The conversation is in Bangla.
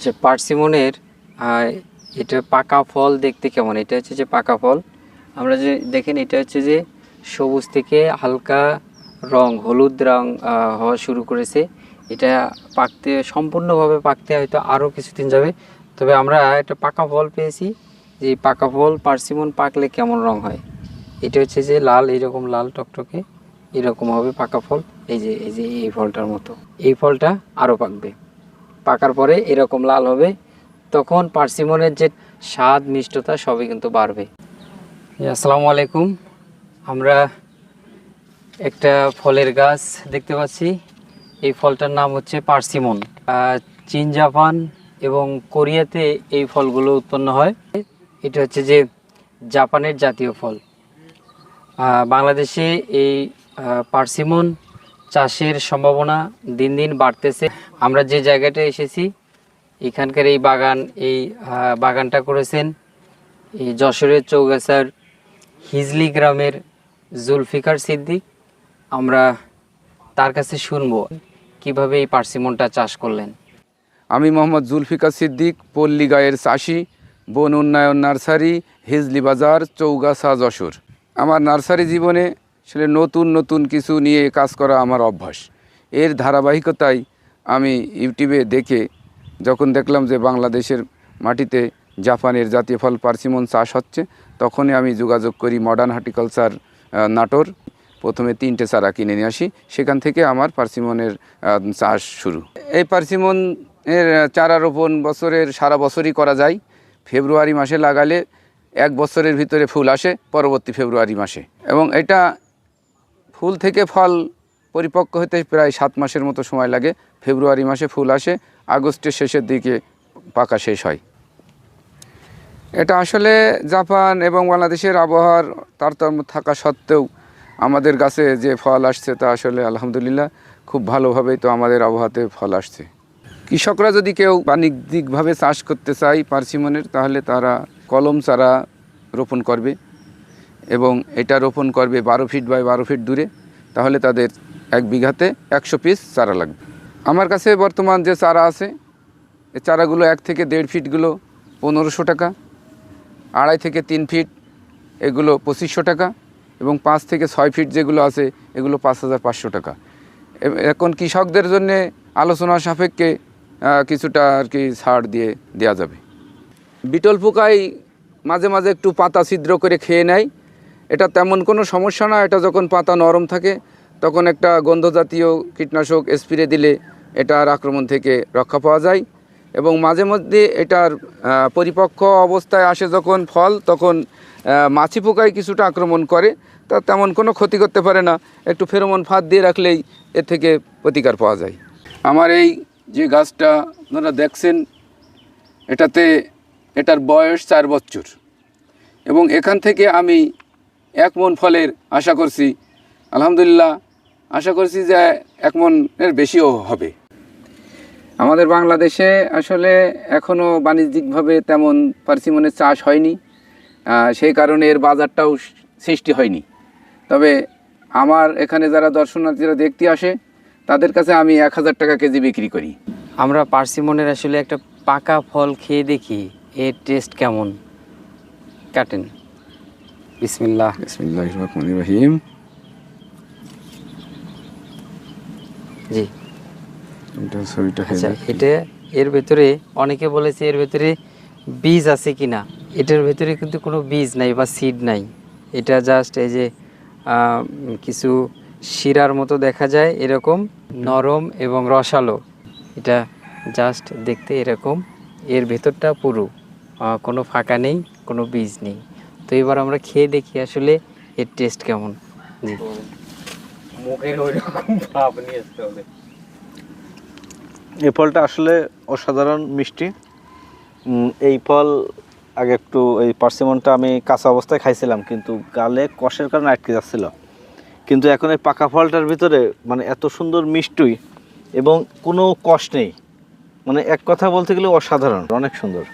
যে পার্সিমনের এটা পাকা ফল দেখতে কেমন, এটা হচ্ছে যে পাকা ফল। আমরা যে দেখেন এটা হচ্ছে যে সবুজ থেকে হালকা রং হলুদ রং হওয়া শুরু করেছে। এটা পাকতে সম্পূর্ণভাবে পাকতে হয়তো আরও কিছুদিন যাবে, তবে আমরা একটা পাকা ফল পেয়েছি। যে পাকা ফল পার্সিমন পাকলে কেমন রং হয়, এটা হচ্ছে যে লাল, এইরকম লাল টকটকে এরকম হবে পাকা ফল। এই যে এই ফলটার মতো এই ফলটা আরও পাকবে, পাকার পরে এরকম লাল হবে, তখন পার্সিমনের যে স্বাদ মিষ্টতা সবই কিন্তু বাড়বে। আসসালামু আলাইকুম। আমরা একটা ফলের গাছ দেখতে পাচ্ছি, এই ফলটার নাম হচ্ছে পার্সিমন। চীন, জাপান এবং কোরিয়াতে এই ফলগুলো উৎপন্ন হয়। এটা হচ্ছে যে জাপানের জাতীয় ফল। বাংলাদেশে এই পার্সিমন চাষের সম্ভাবনা দিন দিন বাড়তেছে। আমরা যে জায়গাটা এসেছি এখানকার এই বাগানটা করেছেন এই যশোরের চৌগাছার হিজলি গ্রামের জুলফিকার সিদ্দিক। আমরা তার কাছে শুনবো কিভাবে এই পার্সিমনটা চাষ করলেন। আমি মোহাম্মদ জুলফিকার সিদ্দিক, পল্লী গায়ের চাষি, বন উন্নয়ন নার্সারি, হিজলি বাজার, চৌগাছা, যশোর। আমার নার্সারি জীবনে আসলে নতুন নতুন কিছু নিয়ে কাজ করা আমার অভ্যাস। এর ধারাবাহিকতায় আমি ইউটিউবে দেখে যখন দেখলাম যে বাংলাদেশের মাটিতে জাপানের জাতীয় ফল পার্সিমন চাষ হচ্ছে, তখনই আমি যোগাযোগ করি মডার্ন হর্টিকালচার নাটোর। প্রথমে 3টে চারা কিনে নিয়ে আসি, সেখান থেকে আমার পার্সিমনের চাষ শুরু। এই পার্সিমন এর চারা রোপণ বছরের সারা বছরই করা যায়। ফেব্রুয়ারি মাসে লাগালে 1 বছরের ভিতরে ফুল আসে পরবর্তী ফেব্রুয়ারি মাসে, এবং এটা ফুল থেকে ফল পরিপক্ক হতে প্রায় 7 মাসের মতো সময় লাগে। ফেব্রুয়ারি মাসে ফুল আসে, আগস্টের শেষের দিকে পাকা শেষ হয়। এটা আসলে জাপান এবং বাংলাদেশের আবহাওয়ার তারতম্য থাকা সত্ত্বেও আমাদের গাছে যে ফল আসছে তা আসলে আলহামদুলিল্লাহ খুব ভালোভাবেই তো আমাদের আবহাওয়াতে ফল আসছে। কৃষকরা যদি কেউ বাণিজ্যিকভাবে চাষ করতে চায় পার্সিমনের, তাহলে তারা কলম চারা রোপণ করবে এবং এটা রোপণ করবে 12 ফিট বাই 12 ফিট দূরে, তাহলে তাদের 1 বিঘাতে 100 পিস চারা লাগবে। আমার কাছে বর্তমান যে চারা আছে, এই চারাগুলো 1 থেকে 1.5 ফিটগুলো 1500 টাকা, 2.5 থেকে 3 ফিট এগুলো 2500 টাকা, এবং 5 থেকে 6 ফিট যেগুলো আছে এগুলো 5500 টাকা। এখন কৃষকদের জন্যে আলোচনা সাপেক্ষে কিছুটা আর কি ছাড় দেওয়া যাবে। বিটল পোকায় মাঝে মাঝে একটু পাতা ছিদ্র করে খেয়ে নেয়, এটা তেমন কোনো সমস্যা না। এটা যখন পাতা নরম থাকে তখন একটা গন্ধজাতীয় কীটনাশক স্প্রে দিলে এটার আক্রমণ থেকে রক্ষা পাওয়া যায়। এবং মাঝে মধ্যে এটার পরিপক্ক অবস্থায় আসে যখন ফল, তখন মাছি পোকায় কিছুটা আক্রমণ করে, তা তেমন কোনো ক্ষতি করতে পারে না। একটু ফেরোমন ফাঁদ দিয়ে রাখলেই এর থেকে প্রতিকার পাওয়া যায়। আমার এই যে গাছটা আপনারা দেখছেন, এটার বয়স 4 বছর, এবং এখান থেকে আমি 1 মণ ফলের আশা করছি। আলহামদুলিল্লাহ আশা করছি যে 1 মণের বেশিও হবে। আমাদের বাংলাদেশে আসলে এখনও বাণিজ্যিকভাবে তেমন পার্সিমনের চাষ হয়নি, সেই কারণে এর বাজারটাও সৃষ্টি হয়নি। তবে আমার এখানে যারা দর্শনার্থীরা দেখতে আসে তাদের কাছে আমি 1000 টাকা কেজি বিক্রি করি। আমরা পার্সিমনের আসলে একটা পাকা ফল খেয়ে দেখি এর টেস্ট কেমন। কাটেন। বিসমিল্লাহ। বিসমিল্লাহির রহমানির রহিম। জি, আচ্ছা, এটা এর ভেতরে অনেকে বলেছে এর ভেতরে বীজ আছে কিনা। এটার ভেতরে কিন্তু কোনো বীজ নাই বা সিড নাই। এটা জাস্ট এই যে কিছু শিরার মতো দেখা যায়, এরকম নরম এবং রসালো। এটা জাস্ট দেখতে এরকম, এর ভেতরটা পুরো কোনো ফাঁকা নেই, কোনো বীজ নেই। তো এবার আমরা খেয়ে দেখি আসলে এর টেস্ট কেমন। জি, মুখের ওইরকম ভাব নিয়ে আসতে হবে। এই ফলটা আসলে অসাধারণ মিষ্টি। এই ফল আগে একটু এই পার্সিমনটা আমি কাঁচা অবস্থায় খাইছিলাম, কিন্তু গালে কষের কারণে আটকে যাচ্ছিল। কিন্তু এখন এই পাকা ফলটার ভিতরে মানে এত সুন্দর মিষ্টি এবং কোনো কষ নেই, মানে এক কথা বলতে গেলে অসাধারণ, অনেক সুন্দর।